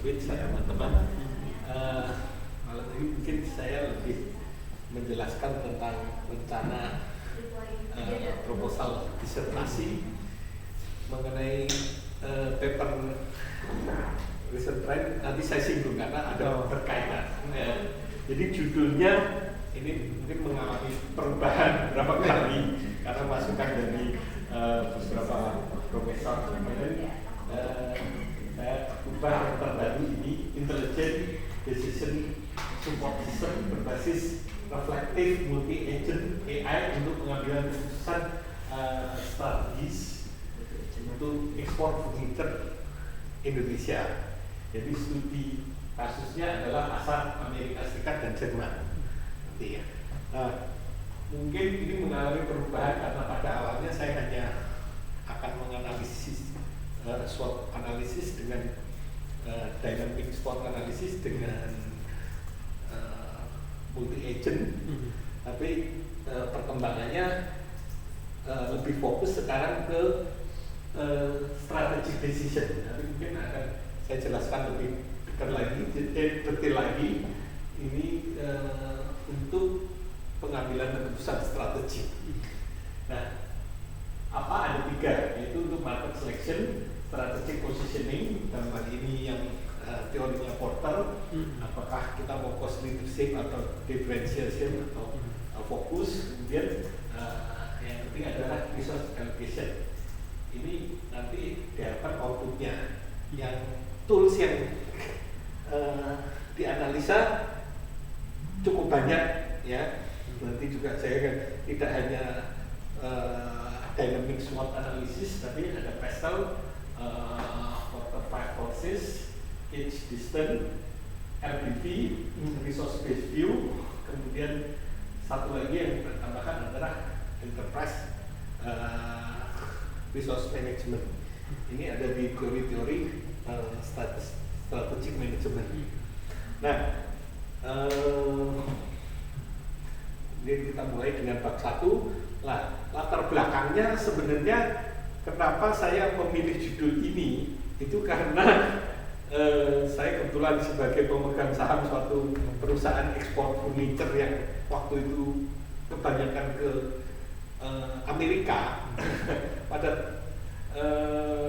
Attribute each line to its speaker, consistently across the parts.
Speaker 1: switch teman-teman. Malam ini mungkin saya lebih menjelaskan tentang rencana proposal disertasi mengenai paper recent trend. Nanti saya singgung karena ada berkaitan. Jadi judulnya ini mungkin mengalami perubahan beberapa kali karena masukan dari beberapa profesor. Kemudian saya ubah terbaru ini Intelligent Decision Support System berbasis reflective multi-agent AI untuk pengambilan keputusan strategis untuk ekspor furniture Indonesia. Jadi studi kasusnya adalah pasar Amerika Serikat dan Jerman. Ya. Mungkin ini mengalami perubahan karena pada awalnya saya hanya akan menganalisis SWOT analisis dengan dynamic SWOT analisis dengan multi agent, tapi perkembangannya lebih fokus sekarang ke strategic decision. Nanti mungkin akan saya jelaskan lebih detail lagi ini untuk pengambilan keputusan strategik. Nah, apa ada 3, yaitu untuk market selection, strategic positioning, dalam hal ini yang teorinya Porter, apakah kita mau cost leadership atau differentiation atau fokus. Kemudian yang ketiga adalah resource allocation. Ini nanti diharapkan outputnya yang tools yang dianalisa cukup banyak ya. Nanti juga saya kan tidak hanya dynamic SWOT analysis, tapi ada PESTEL, quarter 5 forces, edge distance, RBV, resource based view, kemudian satu lagi yang ditambahkan adalah enterprise resource management. Ini ada di teori strategic management. Nah, jadi kita mulai dengan bab 1. Lah, latar belakangnya sebenarnya kenapa saya memilih judul ini itu karena saya kebetulan sebagai pemegang saham suatu perusahaan ekspor furniture yang waktu itu kebanyakan ke Amerika. Pada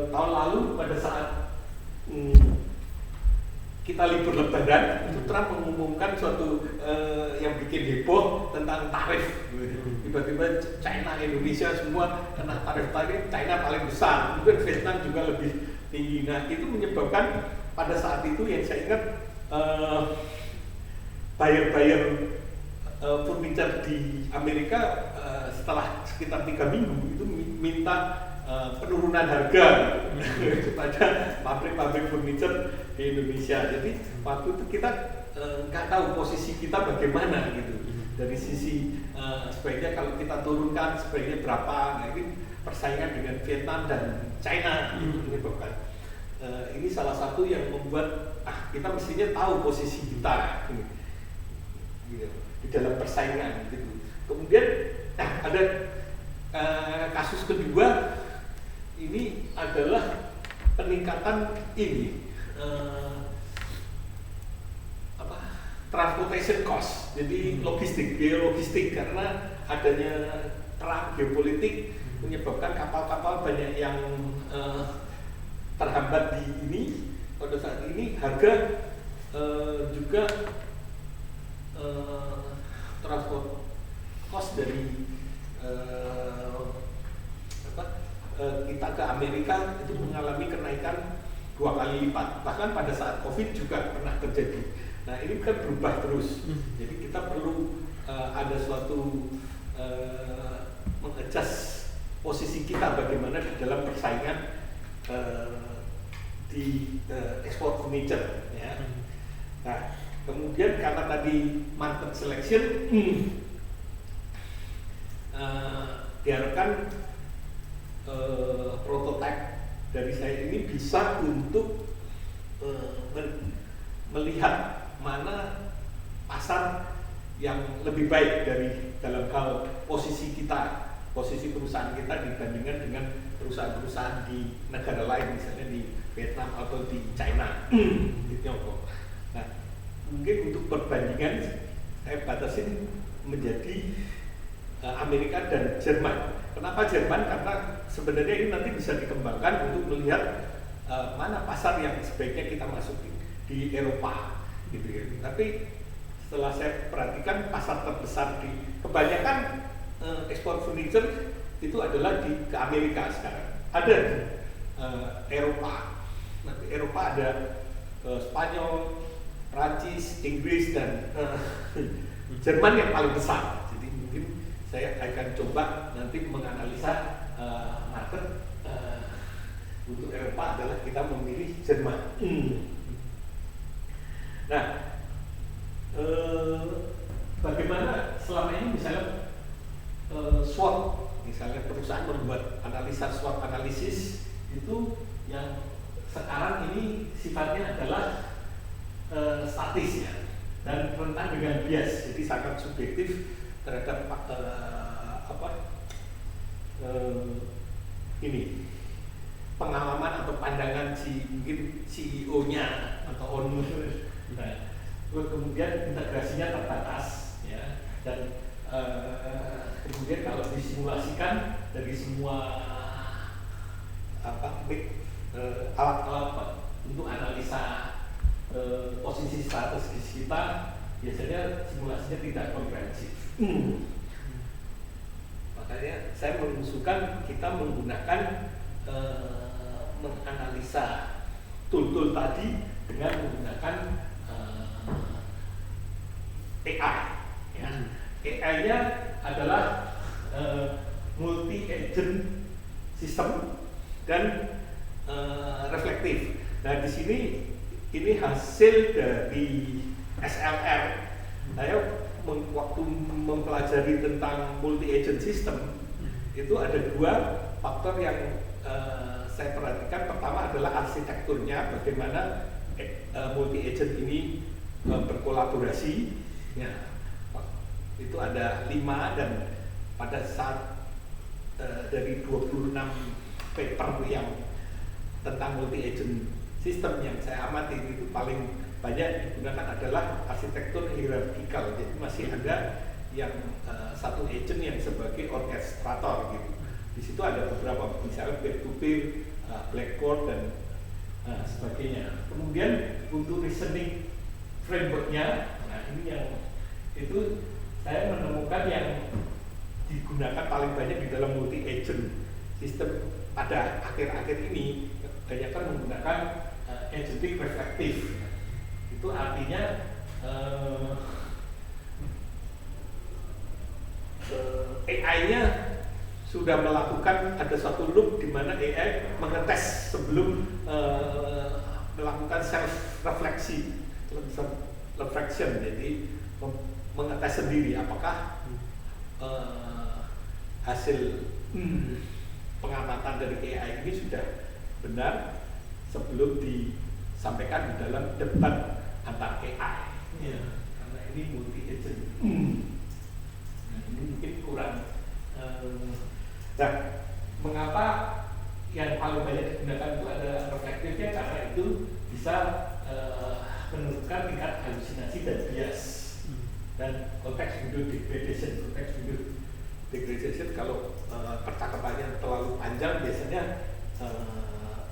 Speaker 1: tahun lalu pada saat kita libur lebaran, itu Trump mengumumkan suatu yang bikin heboh tentang tarif. Tiba-tiba China, Indonesia semua kena tarif. China paling besar, mungkin Vietnam juga lebih tinggi. Nah, itu menyebabkan pada saat itu yang saya ingat buyer furniture di Amerika setelah sekitar 3 minggu itu minta penurunan harga kepada pabrik-pabrik furniture di Indonesia. Jadi waktu itu kita nggak tahu posisi kita bagaimana gitu. Dari sisi sebaiknya kalau kita turunkan sebaiknya berapa. Nah, ini persaingan dengan Vietnam dan China itu menyebabkan. Ini salah satu yang membuat kita mestinya tahu posisi kita gitu, di dalam persaingan gitu. Kemudian ada kasus kedua. Ini adalah peningkatan ini transportation cost, jadi biaya logistik karena adanya perang geopolitik menyebabkan kapal-kapal banyak yang terhambat di ini. Pada saat ini harga juga transport cost dari kita ke Amerika itu mengalami kenaikan 2 kali lipat. Bahkan pada saat COVID juga pernah terjadi. Nah, ini kan berubah terus. Jadi kita perlu ada suatu mengadjust posisi kita bagaimana di dalam persaingan di ekspor furniture ya. Nah, kemudian karena tadi market selection diharapkan prototipe dari saya ini bisa untuk melihat mana pasar yang lebih baik dari dalam hal posisi kita, posisi perusahaan kita dibandingkan dengan perusahaan-perusahaan di negara lain, misalnya di Vietnam atau di China, di Tiongkok. Nah, mungkin untuk perbandingan saya batasin menjadi Amerika dan Jerman. Kenapa Jerman? Karena sebenarnya ini nanti bisa dikembangkan untuk melihat mana pasar yang sebaiknya kita masuki di Eropa, gitu ya. Tapi setelah saya perhatikan pasar terbesar di kebanyakan ekspor furniture itu adalah ke Amerika sekarang. Ada di Eropa. Nanti Eropa ada Spanyol, Prancis, Inggris dan Jerman yang paling besar. Jadi mungkin saya akan coba nanti menganalisa market untuk Eropa adalah kita memilih Jerman. Nah, bagaimana selama ini misalnya SWOT, misalnya perusahaan membuat analisa SWOT analisis itu yang sekarang ini sifatnya adalah statis ya, dan rentan dengan bias, jadi sangat subjektif terhadap ini pengalaman atau pandangan mungkin CEO-nya atau owner. Nah, kemudian integrasinya terbatas ya, dan kemudian kalau disimulasikan dari semua alat-alat untuk analisa posisi strategis kita, biasanya simulasinya tidak komprehensif. Makanya saya mengusulkan kita menggunakan menganalisa tool-tool tadi dengan menggunakan AI. Ya. AI-nya adalah multi-agent system dan reflektif. Nah, di sini ini hasil dari SLR. Saya waktu mempelajari tentang multi-agent system itu ada dua faktor yang saya perhatikan. Pertama adalah arsitekturnya, bagaimana multi-agent ini berkolaborasi. Ya, itu ada 5 dan pada saat dari 26 paper yang tentang multi-agent system yang saya amati itu paling banyak digunakan adalah arsitektur hierarkikal. Jadi masih ada yang satu agent yang sebagai orkestrator gitu. Di situ ada beberapa, misalnya peer-to-peer, Blackboard dan sebagainya. Kemudian untuk reasoning frameworknya, nah ini yang itu saya menemukan yang digunakan paling banyak di dalam multi-agent sistem pada akhir-akhir ini kebanyakan menggunakan agentic reflective. Itu artinya AI-nya sudah melakukan ada suatu loop di mana AI mengetes sebelum melakukan self refleksi, reflection, jadi mengetes sendiri apakah hasil pengamatan dari AI ini sudah benar sebelum disampaikan di dalam debat antar AI. Ya, karena ini multi agent. Nah, ini mungkin kurang. Nah, mengapa yang paling banyak digunakan itu ada reflektifnya? Karena itu bisa menurunkan tingkat halusinasi dan bias. Dan konteks window degradation, kalau percakapannya terlalu panjang biasanya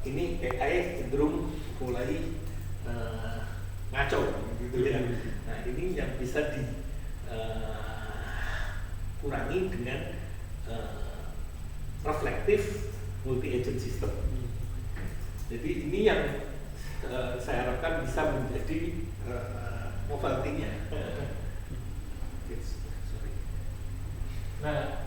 Speaker 1: ini AI cenderung mulai ngaco gitu ya. Nah, ini yang bisa dikurangi dengan reflektif multi agent system. Jadi ini yang saya harapkan bisa menjadi novelty-nya. Nah,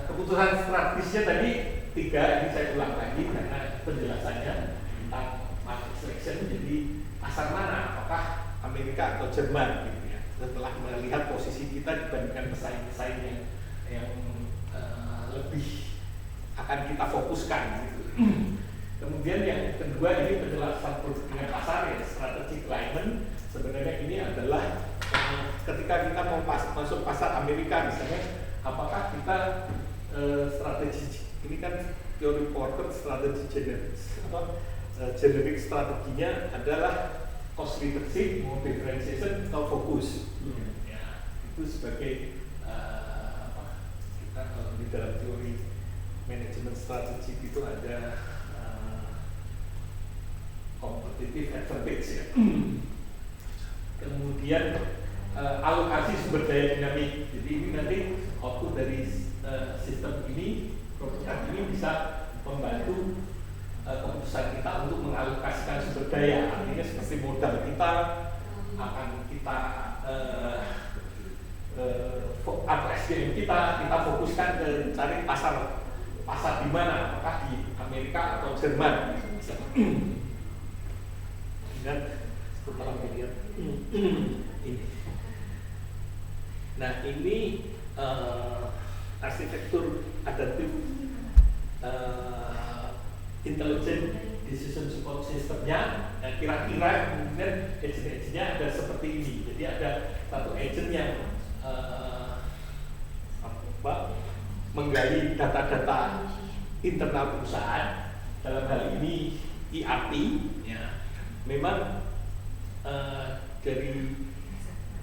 Speaker 1: keputusan strategisnya tadi 3, ini saya ulang lagi karena penjelasannya tentang market selection. Jadi pasar mana, apakah Amerika atau Jerman gitu ya, setelah melihat posisi kita dibandingkan pesaing-pesaing yang lebih akan kita fokuskan gitu. Kemudian yang kedua ini penjelasan dengan pasar ya, strategic alignment. Sebenarnya ini adalah ketika kita mau masuk pasar Amerika misalnya, apakah kita strategi ini kan teori Porter strategi generic strateginya adalah cost leadership, mau differentiation atau fokus. Ya, itu sebagai kita kalau di dalam teori manajemen strategi itu ada competitive advantage ya. Kemudian alokasi sumber daya dinamik. Jadi ini nanti output dari sistem ini, prototipe ini bisa membantu keputusan kita untuk mengalokasikan sumber daya. Artinya seperti modal kita akan kita atau SDM kita fokuskan ke cari pasar di mana, apakah di Amerika atau Jerman. Dan setelah melihat ini, nah ini arsitektur adaptif intelligent decision support systemnya. Nah, kira-kira kemudian agent-agentnya ada seperti ini. Jadi ada satu agent yang menggali data-data internal perusahaan, dalam hal ini ERP ya. Memang dari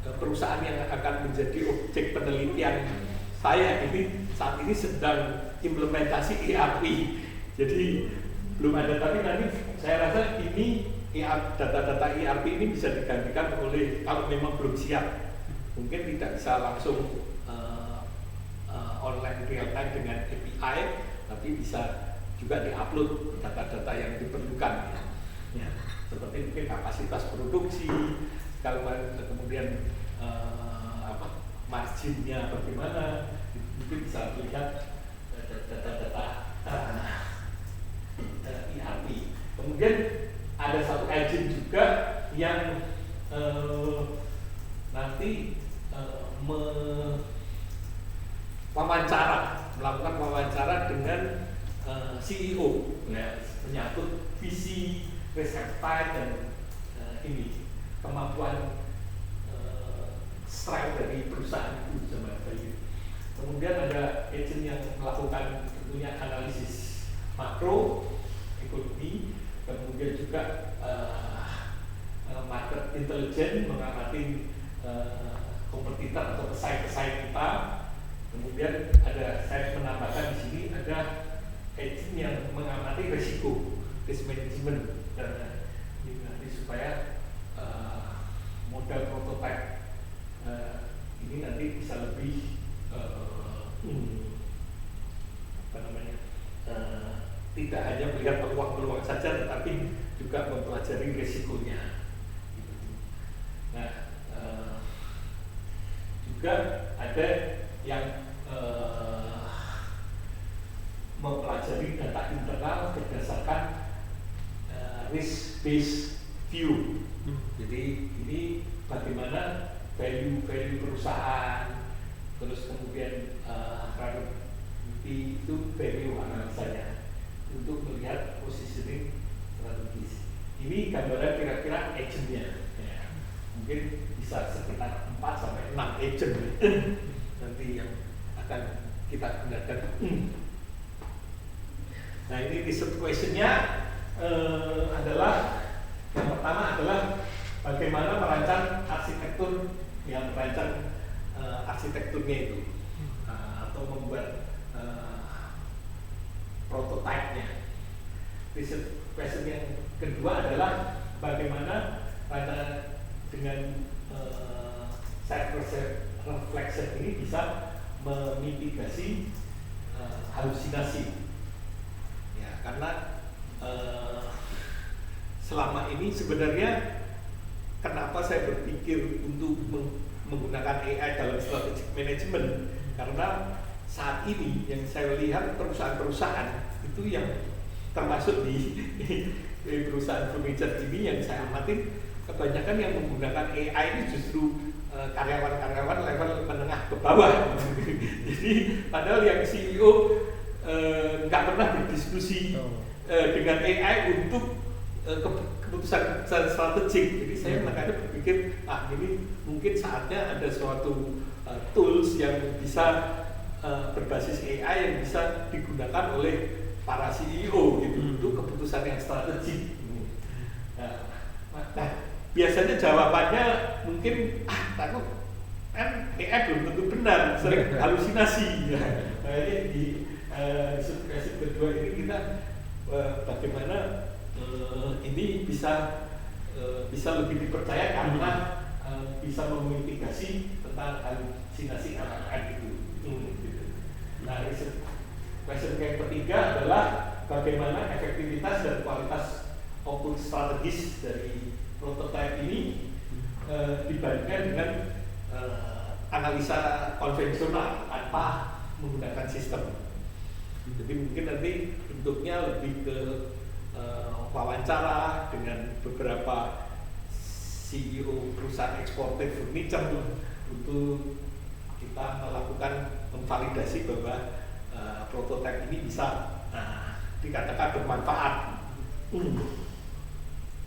Speaker 1: perusahaan yang akan menjadi objek penelitian saya ini saat ini sedang implementasi ERP. Jadi belum ada, tapi nanti saya rasa ini data-data ERP ini bisa digantikan oleh, kalau memang belum siap, mungkin tidak bisa langsung online real time dengan API, tapi bisa juga diupload data-data yang diperlukan ya. Seperti mungkin kapasitas produksi, kalau kemudian marginnya bagaimana, mungkin bisa melihat data-data ERP. Kemudian ada satu agent juga yang nanti melakukan wawancara dengan CEO ya, menyangkut visi, risk appetite, dan ini kemampuan strike dari perusahaan itu zaman value. Kemudian ada agent yang melakukan tentunya analisis makro ekonomi, kemudian juga market intelligence, mengamati kompetitor atau pesaing-pesaing kita. Kemudian ada, saya menambahkan di sini ada agent yang mengamati risiko, risk management, dan ini nanti supaya modal prototipe ini nanti bisa lebih tidak hanya melihat peluang-peluang saja, tetapi juga mempelajari risikonya. Nah, juga ada yang mempelajari data internal berdasarkan risk based view. Jadi ini bagaimana value perusahaan, terus kemudian itu value analisanya untuk melihat positioning strategis. Ini gambaran kira-kira agentnya ya. Mungkin bisa sekitar 4 sampai 6 agent nanti yang akan kita gunakan. Nah, ini research questionnya adalah, yang pertama adalah bagaimana merancang arsitektur, yang merancang arsitekturnya itu atau membuat prototipenya. Research question yang kedua adalah bagaimana rancangan dengan self reflection ini bisa memitigasi halusinasi ya, karena selama ini sebenarnya kenapa saya berpikir untuk menggunakan AI dalam strategic management, karena saat ini yang saya lihat perusahaan-perusahaan itu yang termasuk di perusahaan furniture ini yang saya amatin, kebanyakan yang menggunakan AI ini justru karyawan-karyawan level menengah ke bawah. Jadi padahal yang CEO nggak pernah berdiskusi dengan AI untuk keputusan strategik. Jadi saya makanya berpikir, ini mungkin saatnya ada suatu tools yang bisa berbasis AI yang bisa digunakan oleh para CEO gitu untuk keputusan yang strategik. biasanya jawabannya mungkin takut kan AI belum tentu benar, sering halusinasi. Makanya di subversi kedua ini kita bagaimana ini bisa lebih dipercaya karena bisa memitigasi tentang halusinasi anak-anak itu. Gitu. Nah, question yang ketiga adalah bagaimana efektivitas dan kualitas output strategis dari prototipe ini dibandingkan dengan analisa konvensional tanpa menggunakan sistem. Jadi mungkin nanti bentuknya lebih ke wawancara dengan beberapa CEO perusahaan eksportir furniture untuk kita melakukan memvalidasi bahwa prototipe ini bisa dikatakan bermanfaat.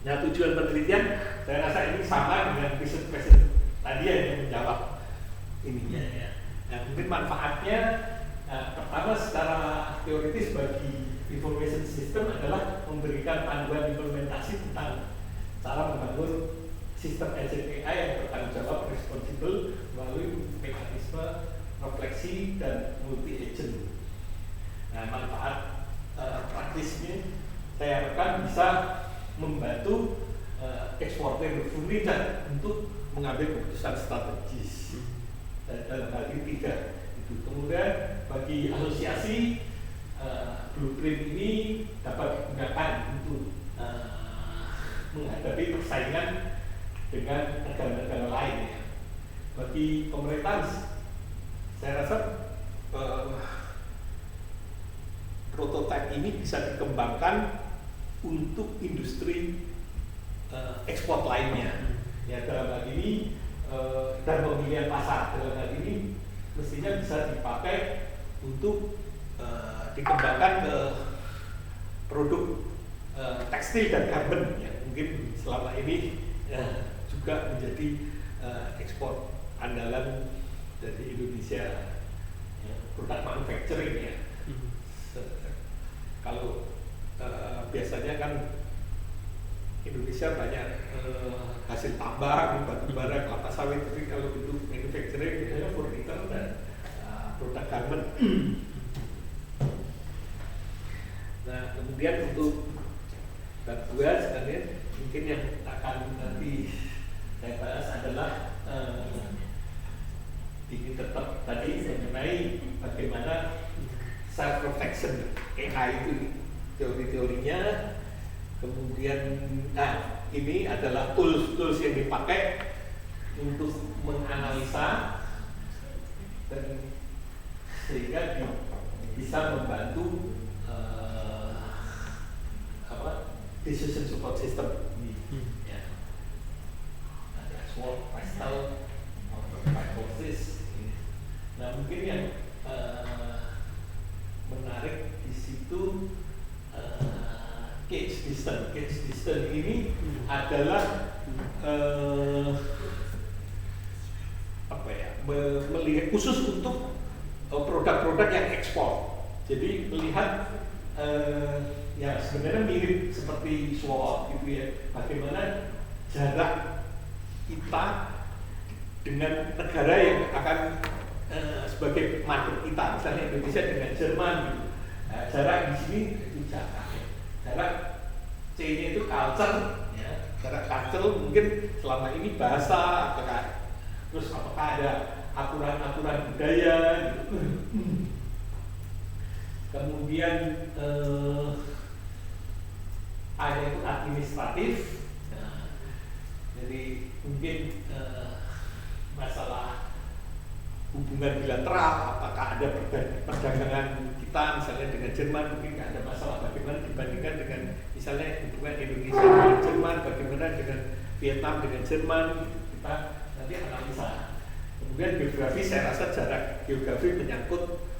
Speaker 1: Nah, tujuan penelitian saya rasa ini sama dengan riset-riset tadi yang menjawab ininya ya. Nah, mungkin manfaatnya pertama secara teoritis bagi information system adalah memberikan panduan implementasi tentang cara membangun sistem agent AI yang bertanggung jawab responsibel melalui mekanisme refleksi dan multi agent. Nah, manfaat praktisnya saya harapkan bisa membantu eksportir furniture untuk mengambil keputusan strategis dalam hal ini 3 itu. Kemudian bagi asosiasi blueprint ini dapat digunakan untuk menghadapi persaingan dengan negara-negara lain ya. Bagi pemerintah saya rasa prototipe ini bisa dikembangkan untuk industri ekspor lainnya. Ya, dalam hal ini dan pemilihan pasar dalam hal ini mestinya bisa dipakai untuk dikembangkan ke produk tekstil dan garment yang mungkin selama ini juga menjadi ekspor andalan dari Indonesia, ya, produk manufacturing ya. Kalau biasanya kan Indonesia banyak hasil tambang, batu bara, kelapa sawit, tapi kalau itu manufacturing biasanya furniture dan produk garment. Nah, kemudian untuk bab 2 sekalian mungkin yang akan nanti saya bahas adalah ini tetap tadi mengenai bagaimana self protection AI itu teori-teorinya. Kemudian ini adalah tools yang dipakai untuk menganalisa dan sehingga bisa membantu decision support system ya. Ada SWOT, Pastel, hypothesis. Nah, mungkin yang menarik di situ case distance ini adalah melihat khusus untuk produk-produk yang ekspor. Jadi melihat ya sebenarnya mirip seperti SWOT gitu ya. Bagaimana jarak kita dengan negara yang akan sebagai market kita, misalnya Indonesia dengan Jerman gitu. Nah, jarak di sini itu jarak C-nya itu culture ya. Jarak culture mungkin selama ini bahasa apakah ada aturan-aturan budaya gitu. Kemudian ada itu administratif. Nah, jadi mungkin masalah hubungan bilateral, apakah ada perdagangan kita misalnya dengan Jerman, mungkin nggak ada masalah bagaimana dibandingkan dengan misalnya hubungan Indonesia dengan Jerman, bagaimana dengan Vietnam dengan Jerman, kita nanti analisa. Kemudian geografi, saya rasa jarak geografi menyangkut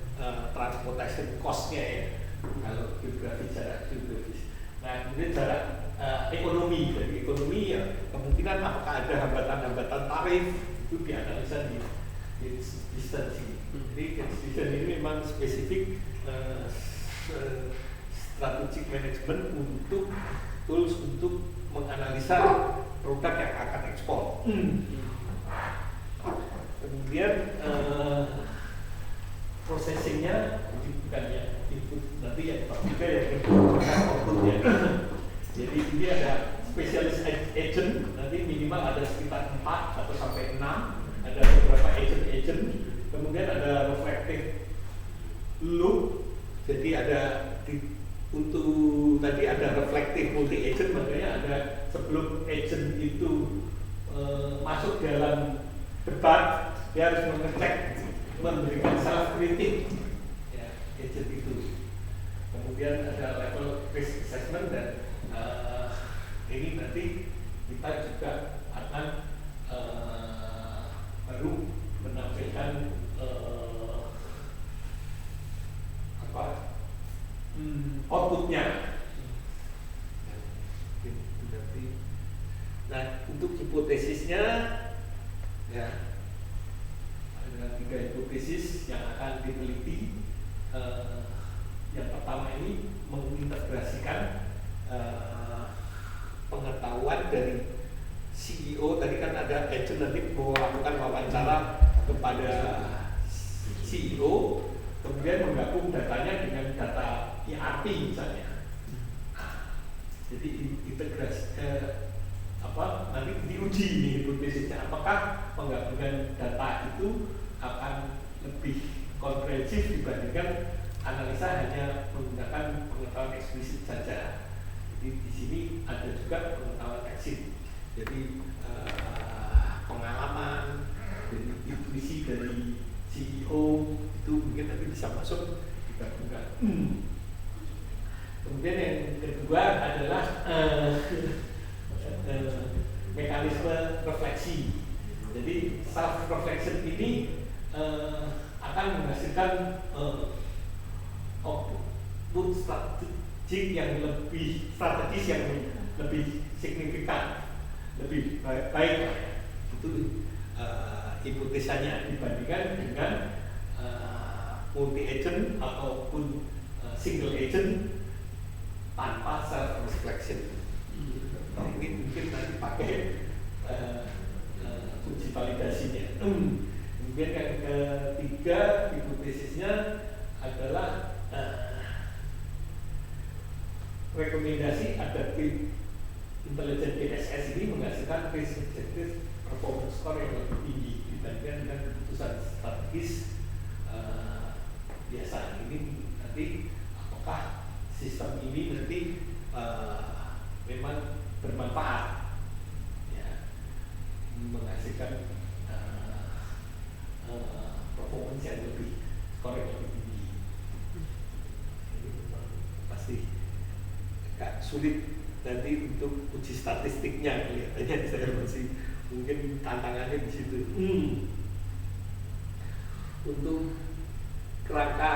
Speaker 1: transportation cost-nya ya, kalau geografi jarak geografis. Nah, kemudian jarak ekonomi, jadi ekonomi ya kemungkinan apakah ada hambatan-hambatan tarif itu dianalisa di distance ini. Jadi distance ini memang spesifik strategic management untuk tools untuk menganalisa produk yang akan ekspor. Kemudian processingnya bukan ya input, nanti yang juga yang outputnya. Jadi ini ada specialist agent, nanti minimal ada sekitar 4 atau sampai 6, ada beberapa agent. Kemudian ada reflective loop, jadi ada untuk tadi ada reflective multi agent, makanya ada sebelum agent itu masuk dalam debat, dia harus mengecek, memberikan self kritik ya, agent itu. Kemudian ada level risk assessment dan ini nanti kita juga akan baru menampilkan outputnya. Nah, untuk hipotesisnya ya ada 3 hipotesis yang akan diteliti. Yang pertama ini mengintegrasikan pengetahuan dari CEO, tadi kan ada agent nanti melakukan wawancara kepada CEO, kemudian menggabung datanya dengan data ERP misalnya. Jadi integrasi nanti diuji nih hipotesisnya, apakah penggabungan data itu akan lebih komprehensif dibandingkan analisa hanya menggunakan pengetahuan eksplisit saja. Jadi di sini ada juga pengetahuan taksit. Jadi pengalaman, dari intuisi dari CEO itu mungkin nanti bisa masuk digabungkan. Kemudian yang kedua adalah mekanisme refleksi. Jadi self reflection ini akan menghasilkan output strategik yang lebih strategis, yang lebih signifikan, lebih baik. Itu hipotesanya dibandingkan dengan multi agent ataupun single agent tanpa self reflection. Nah, ini mungkin nanti pakai uji validasinya. Kemudian yang ketiga hipotesisnya adalah rekomendasi adaptive intelligent DSS ini menghasilkan risk adjusted performance score yang lebih tinggi dibandingkan dengan keputusan strategis biasa. Ini nanti apakah sistem ini nanti memang bermanfaat ya, menghasilkan performance yang lebih, skor yang lebih tinggi. Ini memang pasti agak sulit nanti untuk uji statistiknya, kelihatannya saya masih mungkin tantangannya di situ. Untuk kerangka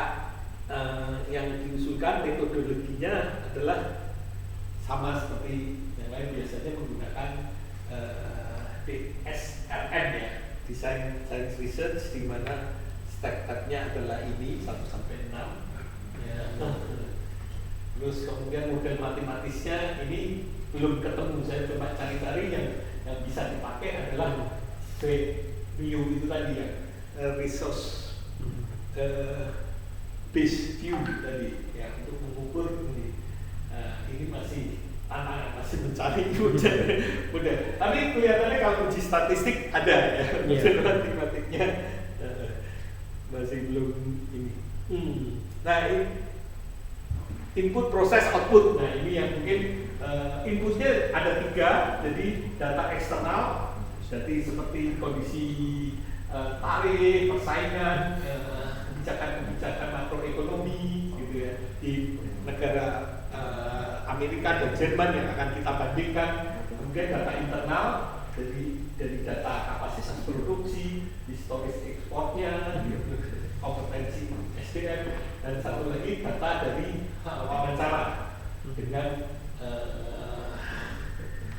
Speaker 1: yang diusulkan metodologinya adalah sama seperti yang lain, biasanya menggunakan DSRM ya, Design Science Research, di mana step-stepnya adalah ini 1 sampai 6 ya. Terus kemudian model matematisnya ini belum ketemu, saya coba cari-cari yang bisa dipakai adalah VMU itu tadi ya, resource based view tadi ya, untuk mengukur ini. Ini masih tantangan, masih mencari model. Tapi kelihatannya kalau uji statistik ada ya, model matematiknya masih belum ini. Nah, ini input, proses, output. Nah, ini yang mungkin inputnya ada 3, jadi data eksternal, jadi seperti kondisi tarif, persaingan, kebijakan makroekonomi gitu ya, di negara Amerika dan Jerman yang akan kita bandingkan. Kemudian data internal, jadi dari data kapasitas produksi, historis ekspornya, kompetensi SDM, dan satu lagi data dari wawancara dengan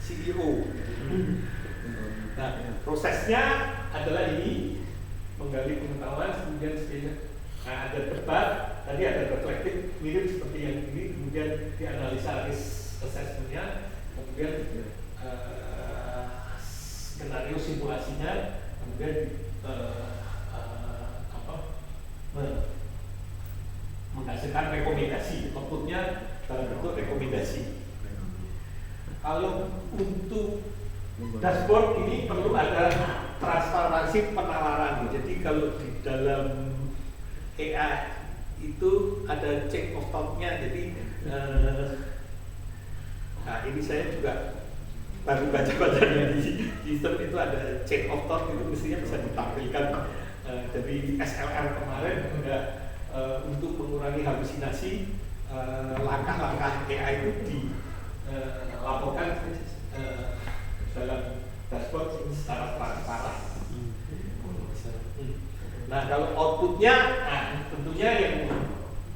Speaker 1: CEO. Nah, prosesnya adalah ini, menggali pengetahuan, kemudian ada debat, tadi ada reflektif, mirip seperti yang ini, kemudian dianalisa risk assessment-nya, kemudian skenario simulasinya, kemudian menghasilkan rekomendasi, outputnya dalam bentuk rekomendasi. Kalau untuk dashboard ini perlu ada transparansi penawaran. Jadi kalau di dalam AI itu ada check of thought-nya. Jadi nah ini saya juga baru baca-baca di sistem itu ada check of thought, itu mestinya bisa ditampilkan dari SLR kemarin juga untuk mengurangi halusinasi. Langkah-langkah AI itu dilaporkan dalam dashboard ini secara transparan. Nah kalau outputnya, tentunya yang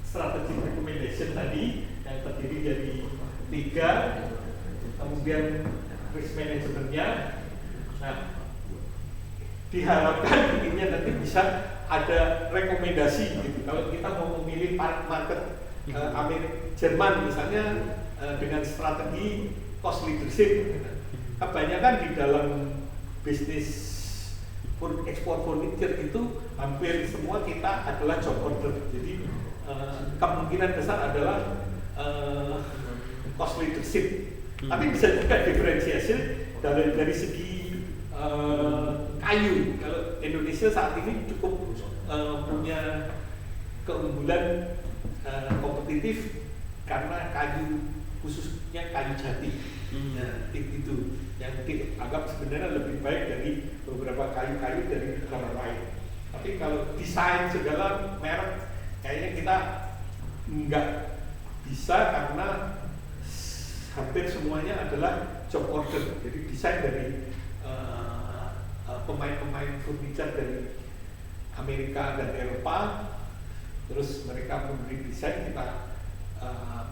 Speaker 1: strategic recommendation tadi yang terdiri dari 3, kemudian risk manajemennya. Nah diharapkan intinya nanti bisa ada rekomendasi gitu. Kalau kita mau memilih market Jerman misalnya dengan strategi cost leadership, kebanyakan di dalam bisnis ekspor furniture itu hampir semua kita adalah job order. Jadi kemungkinan besar adalah cost leadership. Tapi bisa juga diferensiasi dari segi kayu. Kalau Indonesia saat ini cukup punya keunggulan kompetitif karena kayu, khususnya kayu jati. Itu yang dianggap sebenarnya lebih baik dari beberapa kayu-kayu dari negara lain. Tapi kalau desain segala merek kayaknya kita nggak bisa karena hampir semuanya adalah job order. Jadi desain dari pemain-pemain furniture dari Amerika dan Eropa, terus mereka memberi desain, kita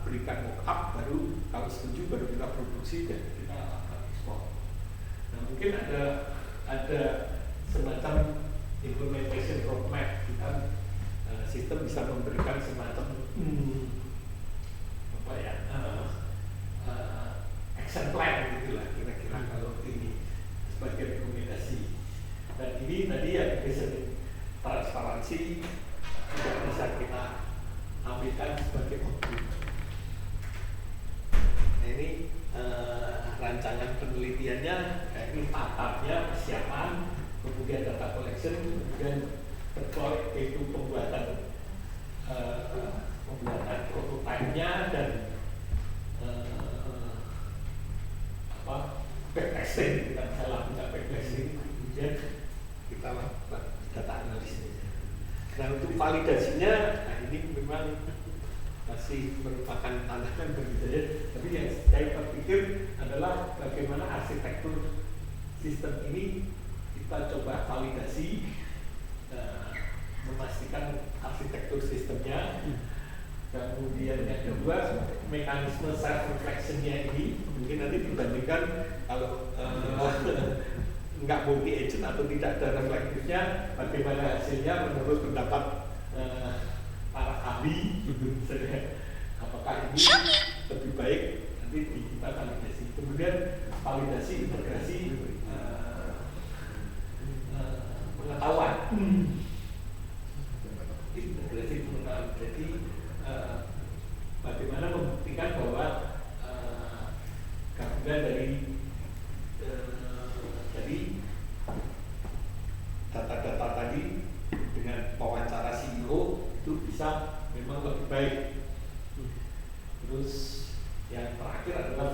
Speaker 1: berikan mock-up, baru kalau setuju baru kita produksi dan kita ekspor. Nah mungkin ada semacam implementation roadmap. Kita sistem bisa memberikan semacam action plan gitulah kira-kira kalau ini sebagai rekomendasi. Dan ini tadi yang disebut transparansi tidak bisa kita ambilkan sebagai output. Nah ini rancangan penelitiannya, ini tahapnya persiapan, kemudian data collection, kemudian deploy, itu pembuatan prototipe-nya dan backtesting. Kita bisa lakukan backtesting, kemudian kita lakukan data analisis. Nah untuk validasinya, nah ini memang masih merupakan tantangan bagi saya. Tapi yang saya berpikir adalah bagaimana arsitektur sistem ini kita coba validasi, memastikan arsitektur sistemnya. Kemudian yang kedua, mekanisme self reflectionnya ini mungkin nanti dibandingkan kalau nggak multi agent atau tidak ada reflektifnya, bagaimana hasilnya menurut pendapat para ahli. Apakah ini lebih baik, nanti kita validasi. Kemudian validasi integrasi pengetahuan. Integrasi pengetahuan. Jadi bagaimana membuktikan bahwa gabungan dari data-data tadi dengan wawancara CEO itu bisa memang lebih baik. Terus yang terakhir adalah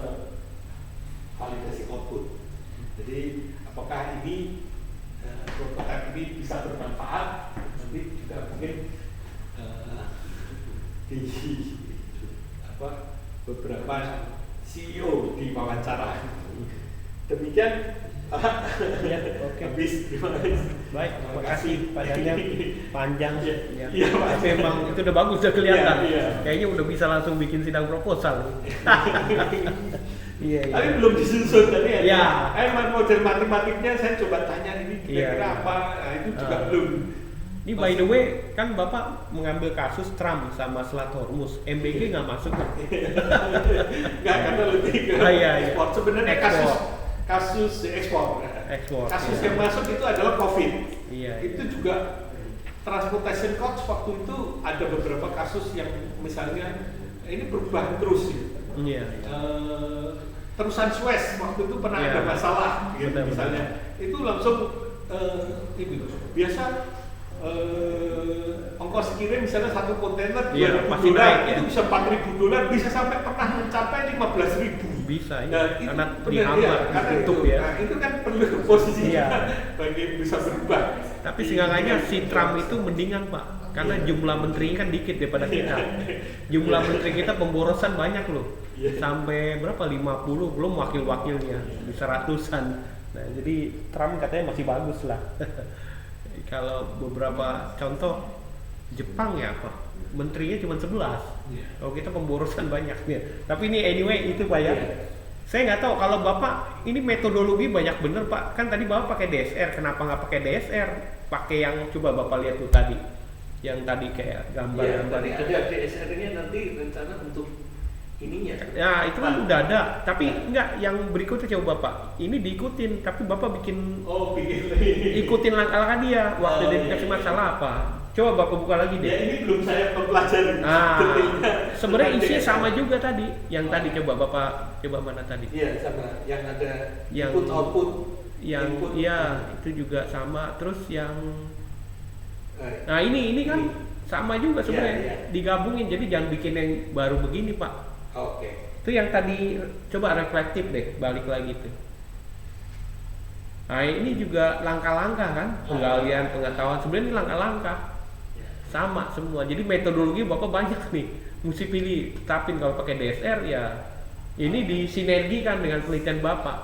Speaker 1: validasi output. Jadi apakah ini prototipe ini bisa bermanfaat? Nanti juga mungkin di beberapa CEO diwawancara. Demikian.
Speaker 2: Ya, oke.
Speaker 1: Habis, terima kasih.
Speaker 2: Baik, terima kasih Pak Danang, panjang.
Speaker 1: Iya,
Speaker 2: Tapi memang itu udah bagus, udah kelihatan.
Speaker 1: Iya.
Speaker 2: Kayaknya udah bisa langsung bikin sidang proposal. Iya.
Speaker 1: Tapi belum disusun tadi ya.
Speaker 2: Iya.
Speaker 1: Model matematiknya saya coba tanya ini kira-kira apa? Nah, itu juga belum.
Speaker 2: Ini by the way, kan Bapak mengambil kasus Trump sama Selat Hormuz, MBG nggak masuk kan?
Speaker 1: Nggak, karena lebih ke
Speaker 2: Iya.
Speaker 1: ekspor. Sebenarnya
Speaker 2: Ekspor.
Speaker 1: kasus ekspor. Kasus yang masuk itu adalah COVID.
Speaker 2: Iya.
Speaker 1: Itu juga transportation cost waktu itu ada beberapa kasus yang misalnya ini berubah terus ya.
Speaker 2: Iya.
Speaker 1: Terusan Suez waktu itu pernah
Speaker 2: Iya.
Speaker 1: ada masalah gitu,
Speaker 2: Benar,
Speaker 1: misalnya itu langsung ini biasa ongkos kirim misalnya satu kontainer
Speaker 2: Iya,
Speaker 1: $2.000
Speaker 2: pasti naik, ya.
Speaker 1: itu bisa $4.000 bisa sampai pernah mencapai 15.000.
Speaker 2: Bisa ya.
Speaker 1: Nah, itu
Speaker 2: Karena
Speaker 1: benar,
Speaker 2: dihambat,
Speaker 1: karena
Speaker 2: ditutup
Speaker 1: itu,
Speaker 2: ya.
Speaker 1: Nah, itu kan perlu posisinya
Speaker 2: Iya.
Speaker 1: bagi bisa berubah.
Speaker 2: Tapi seenggaknya si Trump itu mendingan Pak, karena jumlah menterinya kan dikit daripada kita. Jumlah menteri kita pemborosan banyak loh, sampai berapa 50, belum wakil-wakilnya bisa ratusan. Nah jadi Trump katanya masih bagus lah. Kalau beberapa contoh Jepang ya Pak, menterinya cuma 11. Kalau kita pemborosan banyaknya. Tapi ini anyway itu Pak ya. Saya nggak tahu kalau Bapak ini metodologi banyak bener Pak. Kan tadi Bapak pakai DSR, kenapa nggak pakai DSR? Pakai yang coba Bapak lihat tuh tadi, yang tadi kayak gambar-gambar
Speaker 1: tadi
Speaker 2: itu.
Speaker 1: ada DSR-nya nanti rencana untuk ininya.
Speaker 2: Ya itu kan udah ada, tapi enggak yang berikutnya coba Bapak. Ini diikutin, tapi Bapak bikin ikutin langkah-langkah dia. Waktu dia dikasih masalah apa? Coba Bapak buka lagi deh.
Speaker 1: Ya ini belum saya pelajari.
Speaker 2: Sebenarnya isinya sama juga tadi. Yang tadi coba Bapak coba mana tadi?
Speaker 1: Iya sama. Yang ada
Speaker 2: Yang
Speaker 1: input output.
Speaker 2: Yang
Speaker 1: input.
Speaker 2: iya itu juga sama. Terus yang nah ini kan sama juga sebenarnya.
Speaker 1: Iya.
Speaker 2: Digabungin jadi jangan bikin yang baru begini Pak.
Speaker 1: Oke.
Speaker 2: Itu yang tadi coba reflektif deh, balik lagi tuh. Nah ini juga langkah-langkah kan, penggalian pengetahuan sebenarnya ini langkah-langkah sama semua. Jadi metodologi Bapak banyak nih, mesti pilih. Tapi kalau pakai DSR ya ini disinergikan dengan penelitian Bapak.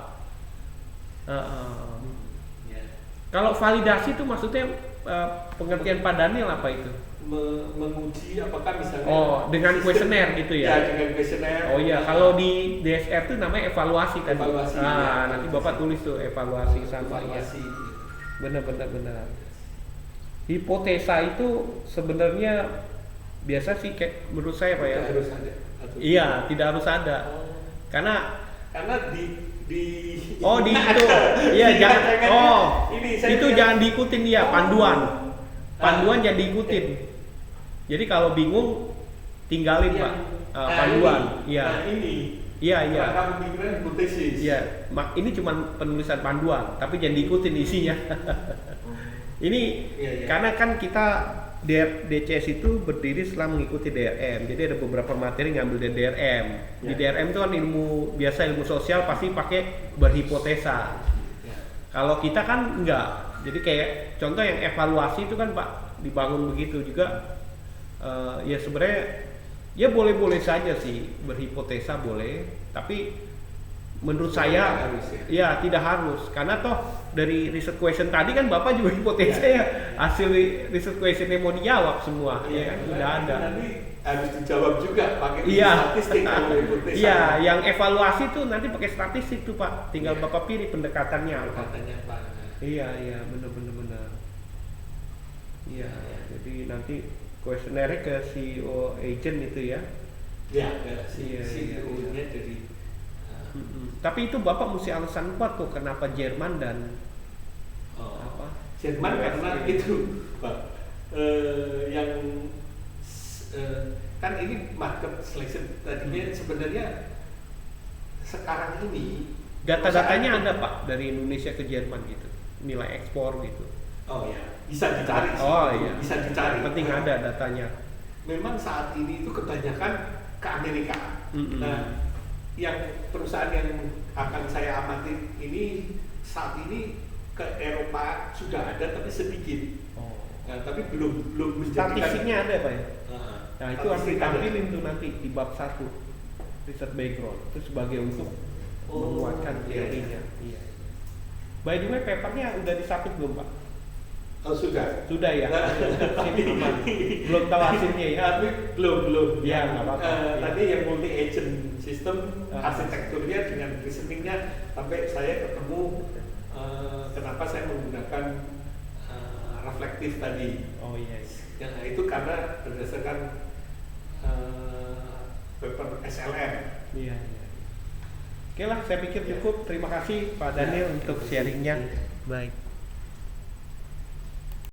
Speaker 2: Kalau validasi itu maksudnya pengertian Pak Daniel apa itu?
Speaker 1: Menguji apakah misalnya
Speaker 2: dengan kuesioner gitu ya?
Speaker 1: Ya dengan kuesioner.
Speaker 2: Oh iya, kalau di DSR itu namanya evaluasi tadi.
Speaker 1: Evaluasi,
Speaker 2: Nanti Bapak tulis tuh evaluasi sama ya.
Speaker 1: Evaluasi.
Speaker 2: Benar. Hipotesa itu sebenarnya biasa sih kayak menurut saya Pak ya.
Speaker 1: Tidak harus ada.
Speaker 2: Iya, tidak harus ada. Karena
Speaker 1: di
Speaker 2: itu. Iya, jangan. Itu
Speaker 1: ini
Speaker 2: jangan diikutin dia panduan. Panduan jangan diikutin. Jadi kalau bingung tinggalin Pak panduan. Iya.
Speaker 1: Nah ini.
Speaker 2: Iya.
Speaker 1: Pemikiran hipotesis.
Speaker 2: Iya. Ini cuma penulisan panduan, tapi jangan diikutin isinya. Ini karena kan kita DCS itu berdiri setelah mengikuti DRM. Jadi ada beberapa materi ngambil dari DRM. Di DRM itu kan ilmu sosial pasti pakai berhipotesa. Kalau kita kan enggak. Jadi kayak contoh yang evaluasi itu kan Pak dibangun begitu juga. Ya sebenarnya ya boleh-boleh saja sih berhipotesa boleh, tapi menurut saya ya tidak harus, karena toh dari riset question tadi kan Bapak juga hipotesa ya, hasil riset questionnya mau dijawab semua ya kan udah ada.
Speaker 1: Nanti harus dijawab juga pakai
Speaker 2: statistik
Speaker 1: kalau hipotesa.
Speaker 2: Iya, yang evaluasi tuh nanti pakai statistik tuh Pak, tinggal Bapak pilih pendekatannya apa. Iya benar. Iya, jadi nanti kuesionernya ke CEO agent itu ya.
Speaker 1: Iya, CEO-nya dari.
Speaker 2: Tapi itu Bapak mesti alasan kuat tuh kenapa Jerman dan
Speaker 1: Jerman karena itu Pak yang kan ini market selection tadinya sebenarnya sekarang ini
Speaker 2: data-datanya ada Pak dari Indonesia ke Jerman gitu, nilai ekspor gitu.
Speaker 1: Oh ya, bisa dicari sih.
Speaker 2: Oh iya,
Speaker 1: bisa dicari.
Speaker 2: Penting ada datanya.
Speaker 1: Memang saat ini itu kebanyakan ke Amerika. Nah, yang perusahaan yang akan saya amati ini saat ini ke Eropa sudah ada tapi sedikit. Nah, tapi belum menjadikan.
Speaker 2: Statistiknya ada Pak ya? Nah itu harus
Speaker 1: statistik
Speaker 2: ditampilin tuh nanti di bab 1 riset background itu sebagai untuk menguatkan teorinya. Iya. By the way, papernya udah disubmit belum Pak?
Speaker 1: Oh sudah.
Speaker 2: Sudah ya. Belum tahu hasilnya ya.
Speaker 1: Tapi belum.
Speaker 2: Ya nggak apa-apa.
Speaker 1: Tadi yang multi agent system arsitekturnya dengan reasoningnya sampai saya ketemu kenapa saya menggunakan reflektif tadi.
Speaker 2: Oh iya.
Speaker 1: Yang itu karena berdasarkan paper SLM.
Speaker 2: Iya. Oke lah, saya pikir cukup. Terima kasih Pak Daniel untuk sharingnya. Baik.